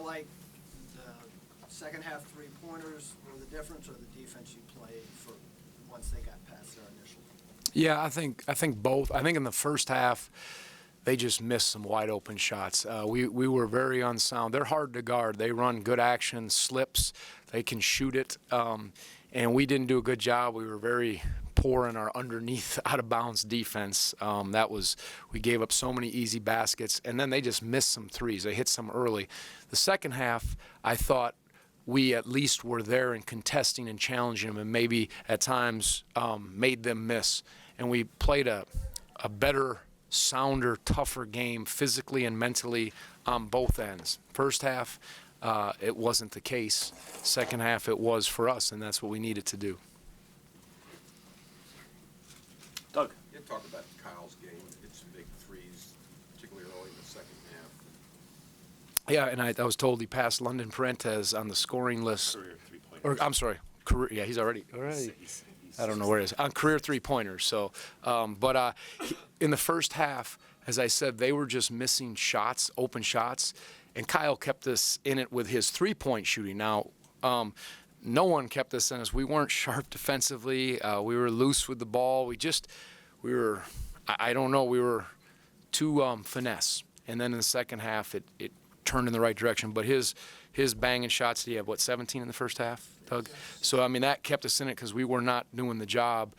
like the second half three-pointers were the difference, or the defense you played for once they got past their initial? Yeah, I think both. I think in the first half, they just missed some wide open shots. We were very unsound. They're hard to guard. They run good action, slips. They can shoot it. And we didn't do a good job. We were very poor in our underneath out of bounds defense. We gave up so many easy baskets, and then they just missed some threes. They hit some early. The second half, I thought we at least were there and contesting and challenging them, and maybe at times made them miss. And we played a better, sounder, tougher game physically and mentally on both ends. First half, it wasn't the case. Second half, it was for us, and that's what we needed to do. Doug. You talk about Kyle's game. Hit some big threes, particularly early in the second half. Yeah, and I was told he passed London Parentes on the scoring list. Career three-pointers. Or I'm sorry, career. Yeah, he's already. I don't know where it is. On career three-pointers. So, in the first half, as I said, they were just missing shots, open shots, and Kyle kept us in it with his three-point shooting. Now, no one kept us in us. We weren't sharp defensively. We were loose with the ball. We were too finesse. And then in the second half, it turned in the right direction. But his banging shots, did he have, 17 in the first half, Doug? So, I mean, that kept us in it because we were not doing the job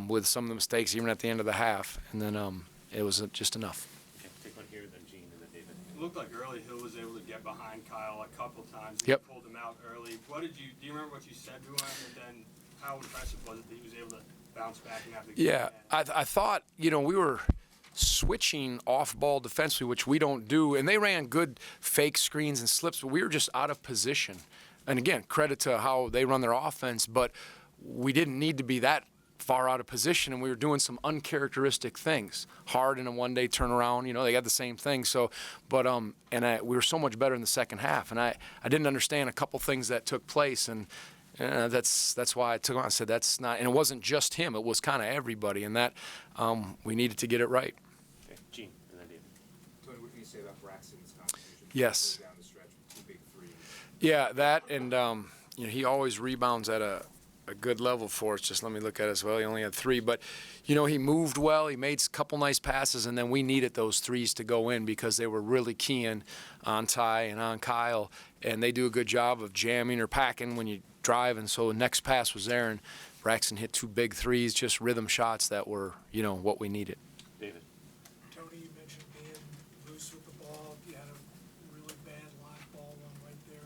with some of the mistakes even at the end of the half. And then it was just enough. Okay, take one here, then Gene, and then David. It looked like early Hill was able to get behind Kyle a couple times. Yep. He pulled him out early. Do you remember what you said to him, and then how impressive was it that he was able to bounce back and have the game? Yeah, I thought, we were switching off-ball defensively, which we don't do, and they ran good fake screens and slips, but we were just out of position. And again, credit to how they run their offense, but we didn't need to be that far out of position, and we were doing some uncharacteristic things. Hard in a one-day turnaround, they got the same thing. So, but we were so much better in the second half, and I didn't understand a couple things that took place, and that's why I took on. I said that's not, and it wasn't just him; it was kind of everybody, and that we needed to get it right. Okay, Gene, and then David. Tony, what can you say about Braxton's contribution? Yes. Down the stretch with 2 big threes. Yeah, that, and he always rebounds at a good level for us. Just let me look at it as well. He only had 3, but he moved well. He made a couple nice passes, and then we needed those threes to go in because they were really keying on Ty and on Kyle, and they do a good job of jamming or packing when you drive. And so the next pass was there, and Braxton hit 2 big threes, just rhythm shots that were what we needed. David. Tony, you mentioned being loose with the ball. You had a really bad live ball one right there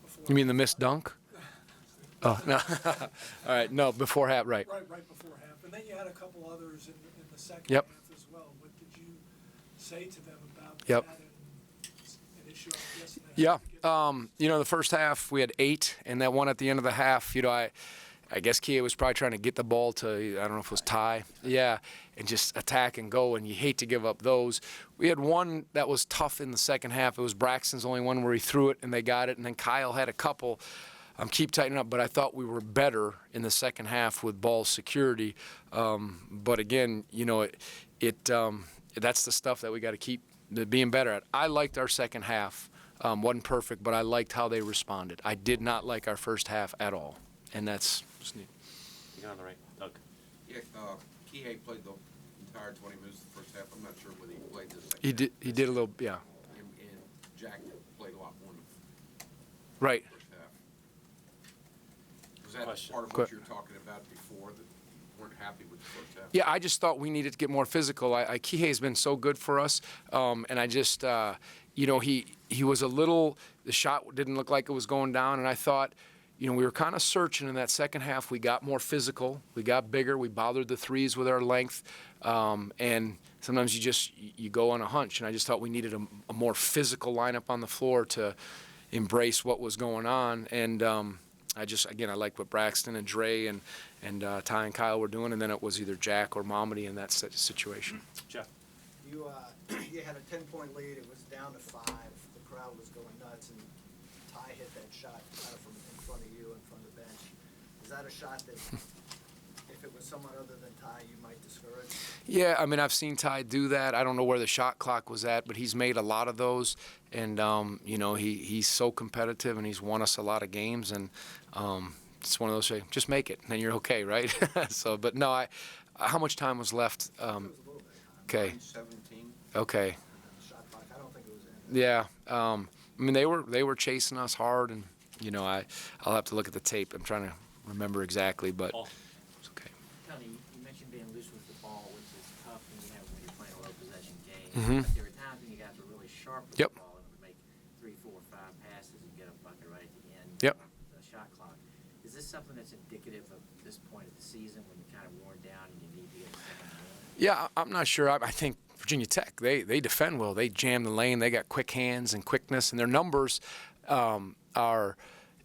before. You mean the missed dunk? Oh, no. All right, no, before half, right. Right before half. And then you had a couple others in the second Yep. half as well. What did you say to them about Yep. that and issue? Yeah, the first half we had 8, and that one at the end of the half, I guess Kia was probably trying to get the ball to, I don't know if it was Ty. Yeah, and just attack and go, and you hate to give up those. We had one that was tough in the second half. It was Braxton's only one where he threw it, and they got it, and then Kyle had a couple. Keep tightening up, but I thought we were better in the second half with ball security. But again, that's the stuff that we got to keep being better at. I liked our second half. Wasn't perfect, but I liked how they responded. I did not like our first half at all, and that's just neat. You got on the right, Doug. Yeah, Kihei played the entire 20 minutes the first half. I'm not sure whether he played the second. He did a little, yeah. And Jack played a lot more in Right. the first half. Was that Question. part of what you were talking about before, that weren't happy with the first half? Yeah, I just thought we needed to get more physical. Kihei's been so good for us, and I just, he was a little, the shot didn't look like it was going down, and I thought, we were kind of searching in that second half. We got more physical. We got bigger. We bothered the threes with our length, and sometimes you go on a hunch, and I just thought we needed a more physical lineup on the floor to embrace what was going on, and I liked what Braxton and Dre and Ty and Kyle were doing, and then it was either Jack or Mamadi in that situation. Jeff. You had a 10-point lead. It was down to 5. The crowd was going nuts, and Ty hit that shot kind of from in front of you, in front of the bench. Is that a shot that, if it was someone other than Ty, you might discourage? Yeah, I mean, I've seen Ty do that. I don't know where the shot clock was at, but he's made a lot of those. And, you know, he's so competitive, and he's won us a lot of games. And it's one of those, just make it, and then you're okay, right? So, but no, how much time was left? It was a little bit of time. Okay, 17. okay. And the shot clock, I don't think it was in. Yeah, I mean, they were chasing us hard, and, you know, I'll have to look at the tape. I'm trying to remember exactly, but Ball. it's okay. Tony, you mentioned being loose with the ball, which is tough when you're playing a low possession game. Mhm. But there were times when you guys were really sharp with Yep. the ball and would make 3, 4, 5 passes and get a bucket right at the end. Yep. Of the shot clock. Is this something that's indicative of this point of the season when you're kind of worn down and you need to get a second win? Yeah, I'm not sure. I think Virginia Tech, they defend well. They jam the lane. They got quick hands and quickness, and their numbers are,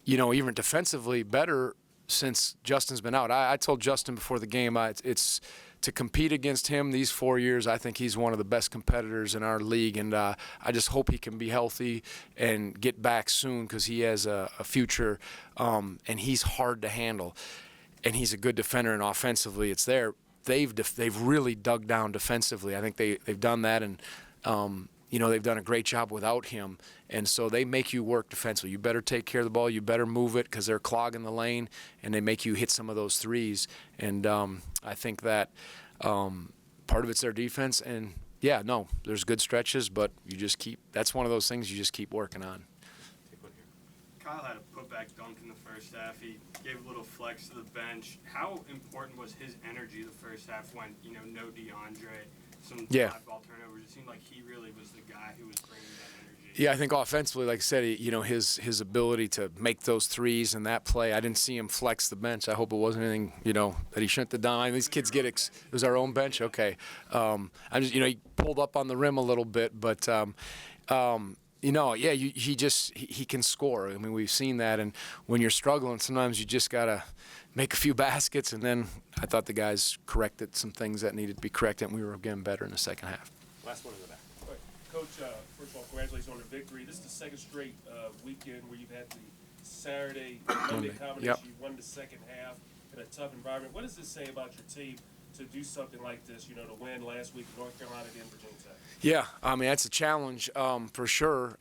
you know, even defensively better since Justin's been out. I told Justin before the game, it's to compete against him these 4 years. I think he's one of the best competitors in our league, and I just hope he can be healthy and get back soon because he has a future, and he's hard to handle, and he's a good defender, and offensively it's there. They've really dug down defensively. I think they've done that, and you know, they've done a great job without him, and so they make you work defensively. You better take care of the ball. You better move it because they're clogging the lane, and they make you hit some of those threes. And I think that part of it's their defense. And yeah, no, there's good stretches, but you just keep. That's one of those things you just keep working on. Take one here. Kyle had a putback dunk in the first half. He gave a little flex to the bench. How important was his energy the first half when, you know, no DeAndre, some Yeah. live ball turnovers? It seemed like he really was the guy who was bringing that energy. Yeah, I think offensively, like I said, you know, his ability to make those threes and that play, I didn't see him flex the bench. I hope it wasn't anything, you know, that he shouldn't have done. These kids get it was our own bench, okay. I'm just, you know, he pulled up on the rim a little bit, but you know, yeah, he can score. I mean, we've seen that, and when you're struggling, sometimes you just gotta make a few baskets. And then I thought the guys corrected some things that needed to be corrected, and we were getting better in the second half. Last one in the back. All right. Coach, first of all, congratulations on the victory. This is the second straight weekend where you've had the Saturday, Monday combination. Yep. You won the second half in a tough environment. What does this say about your team to do something like this, you know, to win last week in North Carolina and Virginia Tech? Yeah, I mean, that's a challenge for sure.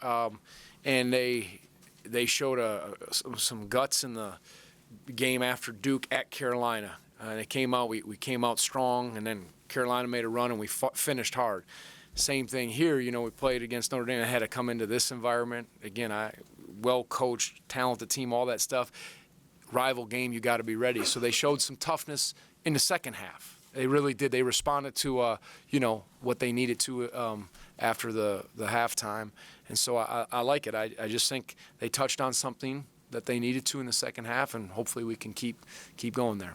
And they showed some guts in the game after Duke at Carolina. They came out, we came out strong, and then Carolina made a run, and we finished hard. Same thing here, you know, we played against Notre Dame. I had to come into this environment. Again, well-coached, talented team, all that stuff. Rival game, you got to be ready. So they showed some toughness in the second half. They really did. They responded to, you know, what they needed to after the halftime. And so I like it. I just think they touched on something that they needed to in the second half, and hopefully we can keep going there.